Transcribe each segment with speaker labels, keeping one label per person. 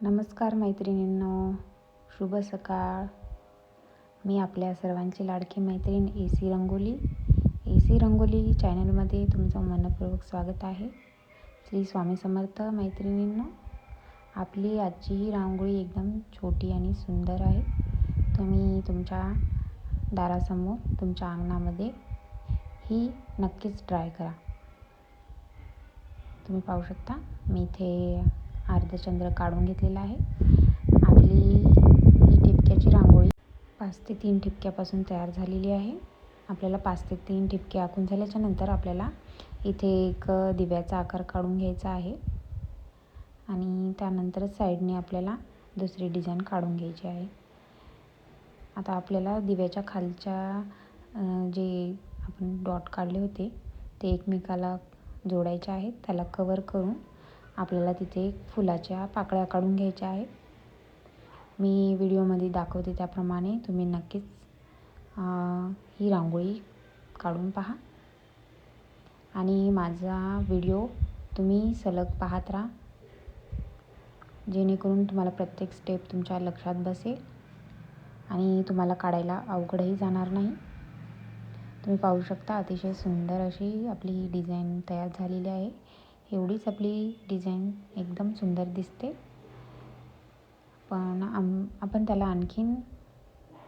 Speaker 1: नमस्कार मैत्रिणींनो, शुभ सकाळ. मी आपल्या सर्वांची लाडकी मैत्रीण ए सी रंगोली चॅनलमध्ये तुमचं मनपूर्वक स्वागत आहे. श्री स्वामी समर्थ. मैत्रिणींनो, आपली आजची ही रांगोळी एकदम छोटी आणि सुंदर आहे. तुम्ही तुमच्या दारासमोर, तुमच्या अंगणामध्ये ही नक्कीच ट्राय करा. तुम्ही पाहू शकता, मी इथे अर्धचंद्र काढून घेतलेला आहे. आपली ही ठिपक्याची रांगोळी 5 ते 3 ठिपक्यापासून तयार झालेली आहे. आपल्याला 5 ते 3 ठिपके आखून झाल्याच्या नंतर आपल्याला इथे एक दिव्याचा आकार काढून घ्यायचा आहे आणि त्यानंतर साईडने आपल्याला दुसरी डिझाईन काढून घ्यायची आहे. आता आपल्याला दिव्याच्या खालच्या जे आपण डॉट काढले होते ते एकमेकाला जोडायचे आहेत. त्याला कवर करून आपल्याला तिथे फुलाच्या पाकळ्या काढून घ्यायच्या आहेत. मी व्हिडिओमध्ये दाखवते त्याप्रमाणे तुम्ही नक्कीच ही रांगोळी काढून पहा आणि माझा व्हिडिओ तुम्ही सलग पाहत राहा, जेणेकरून तुम्हाला प्रत्येक स्टेप तुमच्या लक्षात बसेल आणि तुम्हाला काढायला अवघडही जाणार नाही. तुम्ही पाहू शकता, अतिशय सुंदर अशी आपली डिझाईन तयार झालेली आहे. एवढीच आपली डिझाईन एकदम सुंदर दिसते, पण आपण त्याला आणखीन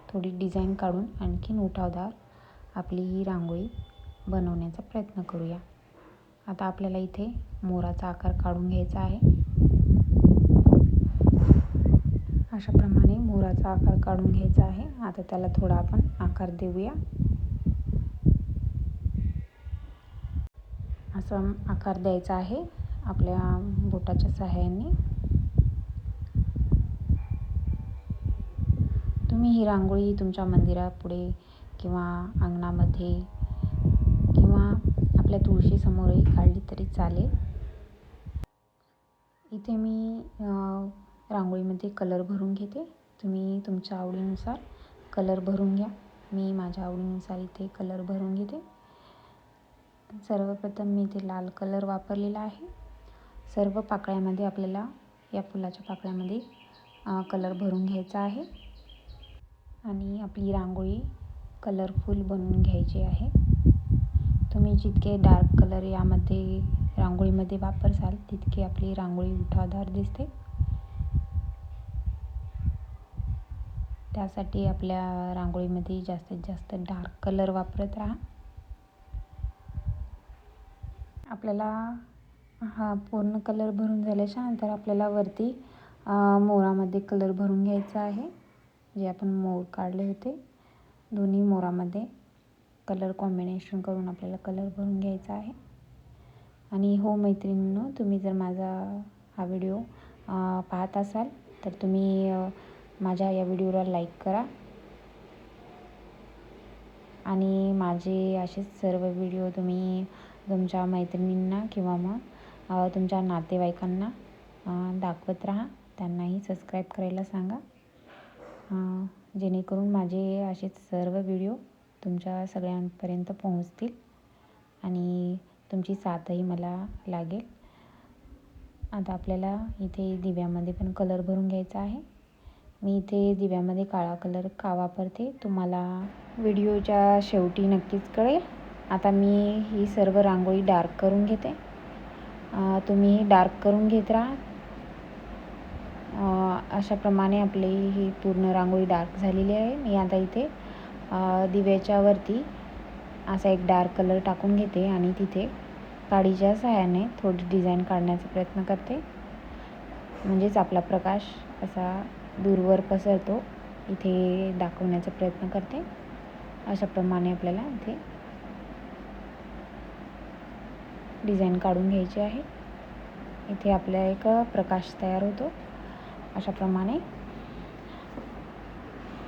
Speaker 1: थोडी डिझाईन काढून आणखीन उठावदार आपली ही रांगोळी बनवण्याचा प्रयत्न करूया. आता आपल्याला इथे मोराचा आकार काढून घ्यायचा आहे. अशाप्रमाणे मोराचा आकार काढून घ्यायचा आहे. आता त्याला थोडा आपण आकार देऊया. असा आकार द्यायचा आहे आपल्या बोटाच्या सहाय्याने. तुम्ही ही रांगोळी तुमच्या मंदिरापुढे किंवा अंगणामध्ये किंवा आपल्या तुळशीसमोरही काढली तरी चालेल. इथे मी रांगोळीमध्ये कलर भरून घेते. तुम्ही तुमच्या आवडीनुसार कलर भरून घ्या. मी माझ्या आवडीनुसार इथे कलर भरून घेते. सर्वप्रथम मी इथे लाल कलर वापरलेला आहे. सर्व पाकळ्यामध्ये आपल्याला या फुलाच्या पाकळ्यामध्ये कलर भरून घ्यायचा आहे आणि आपली रांगोळी कलरफुल बनवून घ्यायची आहे. तुम्ही जितके डार्क कलर यामध्ये रांगोळीमध्ये वापरसाल तितकी आपली रांगोळी उठावदार दिसते. त्यासाठी आपल्या रांगोळीमध्ये जास्तीत जास्त डार्क कलर वापरत राहा. आपल्याला हा पूर्ण कलर भरून झाल्याच्या नंतर आपल्याला वरती मोरामध्ये कलर भरून घ्यायचा आहे. जे आपण मोर काढले होते, दोन्ही मोरामध्ये कलर कॉम्बिनेशन करून आपल्याला कलर भरून घ्यायचा आहे. आणि हो मैत्रिणींनो, तुम्ही जर माझा हा व्हिडिओ पाहत असाल तर तुम्ही माझ्या या व्हिडिओला लाईक करा आणि माझे असेच सर्व व्हिडिओ तुम्ही तुमच्या मैत्रिणींना किंवा मग तुमच्या नातेवाईकांना दाखवत राहा. त्यांनाही सबस्क्राईब करायला सांगा, जेणेकरून माझे असेच सर्व व्हिडिओ तुमच्या सगळ्यांपर्यंत पोहोचतील आणि तुमची साथही मला लागेल. आता आपल्याला इथे दिव्यामध्ये पण कलर भरून घ्यायचा आहे. मी इथे दिव्यामध्ये काळा कलर का वापरते तुम्हाला व्हिडिओच्या शेवटी नक्कीच कळेल. आता मी ही सर्व रांगोळी डार्क करून घेते. तुम्ही डार्क करून घेत राहा. अशाप्रमाणे आपली ही पूर्ण रांगोळी डार्क झालेली आहे. मी आता इथे दिव्याच्या वरती असा एक डार्क कलर टाकून घेते आणि तिथे काडीच्या सहाय्याने थोडी डिझाईन काढण्याचा प्रयत्न करते. म्हणजेच आपला प्रकाश असा दूरवर पसरतो इथे दाखवण्याचा प्रयत्न करते. अशाप्रमाणे आपल्याला इथे डिझाईन काढून घ्यायची आहे. इथे आपला एक प्रकाश तयार होतो. अशाप्रमाणे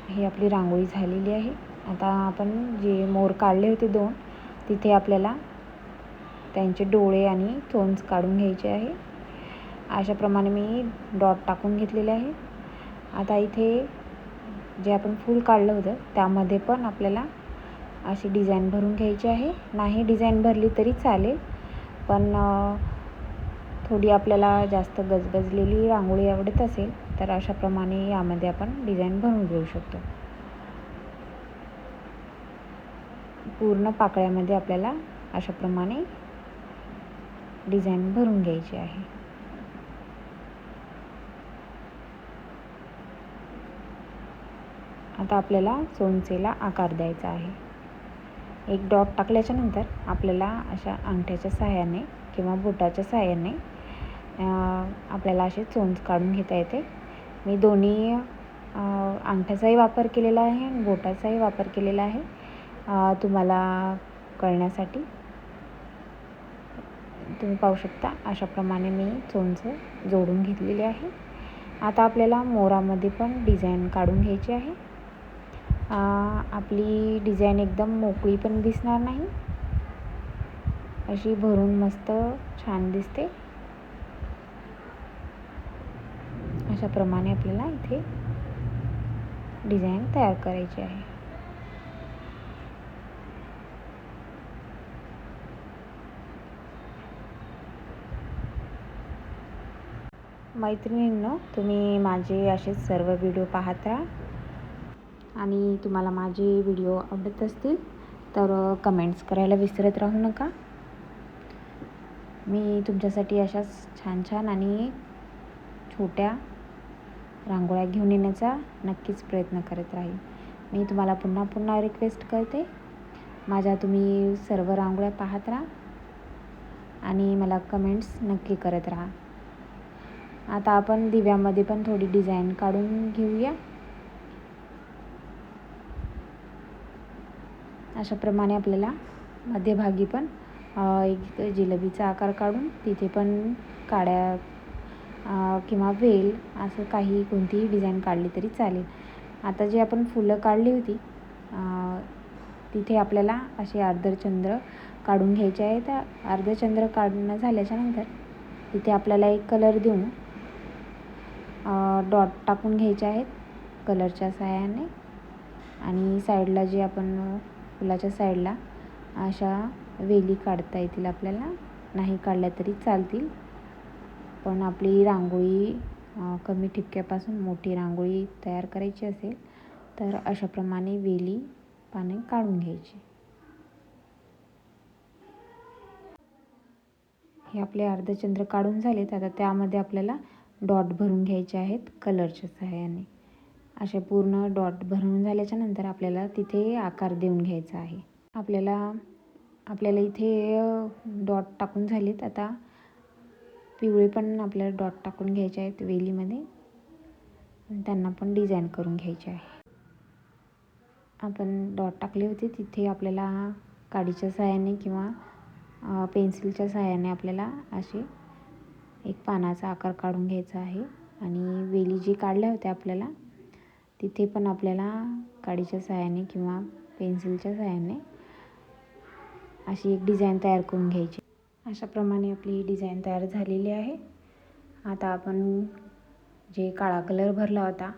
Speaker 1: ही आपली रांगोळी झालेली आहे. आता आपण जे मोर काढले होते 2, तिथे आपल्याला त्यांचे डोळे आणि तोंड काढून घ्यायचे आहे. अशाप्रमाणे मी डॉट टाकून घेतलेले आहे. आता इथे जे आपण फूल काढलं होतं त्यामध्ये पण आपल्याला अशी डिझाईन भरून घ्यायची आहे. नाही डिझाईन भरली तरी चालेल, पण थोडी आपल्याला जास्त गजबजलेली रांगोळी आवडत असेल तर अशाप्रमाणे यामध्ये आपण डिझाईन बनवून घेऊ शकतो. पूर्ण पाकळ्यामध्ये आपल्याला अशाप्रमाणे डिझाईन भरून घ्यायची आहे. आता आपल्याला चोंचेला आकार द्यायचा आहे. एक डॉट टाकल्याच्या नंतर आपल्याला अशा अंगठ्याच्या सहाय्याने किंवा बोटाच्या सहाय्याने आपल्याला असे चोंच काढून घेता येते. मी दोन्ही अंगठ्याचाही वापर केलेला आहे आणि बोटाचाही वापर केलेला आहे तुम्हाला कळण्यासाठी. तुम्ही पाहू शकता अशाप्रमाणे मी चोंच जोडून घेतलेली आहे. आता आपल्याला मोरामध्ये पण डिझाईन काढून घ्यायची आहे. आपली डिझाईन एकदम मोकळी पण दिसणार नाही, अशी भरून मस्त छान दिसते. अशाप्रमाणे आपल्याला इथे डिझाईन तयार करायची आहे. मैत्रिणींनो, तुम्ही माझे असेच सर्व व्हिडिओ पाहत राहा आणि तुम्हाला माझे व्हिडिओ आवडत असतील तर कमेंट्स करायला विसरत राहू नका. मी तुमच्यासाठी अशाच छान छान आणि छोट्या रांगोळ्या घेऊन येण्याचा नक्कीच प्रयत्न करत राहील. मी तुम्हाला पुन्हा पुन्हा रिक्वेस्ट करते, माझ्या तुम्ही सर्व रांगोळ्या पाहत राहा आणि मला कमेंट्स नक्की करत राहा. आता आपण दिव्यामध्ये पण थोडी डिझाईन काढून घेऊया. अशाप्रमाणे आपल्याला मध्यभागी पण एक जिलेबीचा आकार काढून तिथे पण काड्या किंवा वेल असं काही कोणतीही डिझाईन काढली तरी चालेल. आता जी आपण फुलं काढली होती तिथे आपल्याला असे अर्धचंद्र काढून घ्यायचे आहे. त्या अर्धचंद्र काढणं झाल्याच्या नंतर तिथे आपल्याला एक कलर देऊन डॉट टाकून घ्यायचे आहेत कलरच्या सहाय्याने आणि साईडला जे आपण फुलाच्या साईडला अशा वेली काढता येतील आपल्याला. नाही काढल्या तरी चालतील, पण आपली रांगोळी कमी ठिपक्यापासून मोठी रांगोळी तयार करायची असेल तर अशाप्रमाणे वेली पाने काढून घ्यायची. हे आपले अर्धचंद्र काढून झालेत. आता त्यामध्ये आपल्याला डॉट भरून घ्यायचे आहेत कलरच्या सहाय्याने. असे पूर्ण डॉट भरून झाल्याच्या नंतर आपल्याला तिथे आकार देऊन घ्यायचा आहे. आपल्याला इथे डॉट टाकून झालेत. आता पिवळे पण आपल्याला डॉट टाकून घ्यायचे आहेत वेलीमध्ये आणि त्यांना पण डिझाईन करून घ्यायचे आहे. आपण डॉट टाकले होते तिथे आपल्याला काडीच्या सहाय्याने किंवा पेन्सिलच्या सहाय्याने आपल्याला असे एक पानाचा आकार काढून घ्यायचा आहे आणि वेली जी काढल्या होत्या आपल्याला तिथे पण आपल्याला काडीच्या सहाय्याने किंवा पेन्सिलच्या सहाय्याने अशी एक डिझाईन तयार करून घ्यायची. अशाप्रमाणे आपली डिझाईन तयार झालेली आहे. आता आपण जे काळा कलर भरला होता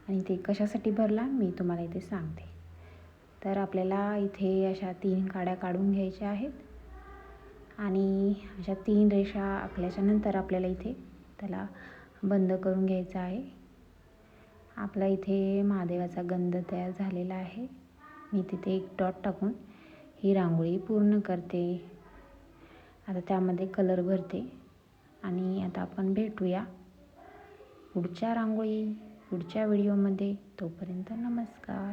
Speaker 1: आणि ते कशासाठी भरला मी तुम्हाला इथे सांगते. तर आपल्याला इथे अशा 3 काड्या काढून घ्यायच्या आहेत आणि अशा 3 रेषा आखल्याच्या नंतर आपल्याला इथे त्याला बंद करून घ्यायचा आहे. आपला इथे महादेवाचा गंध तयार झालेला आहे. मी तिथे एक डॉट टाकून ही रांगोळी पूर्ण करते. आता त्यामध्ये कलर भरते आणि आता आपण भेटूया पुढच्या व्हिडिओमध्ये. तोपर्यंत नमस्कार.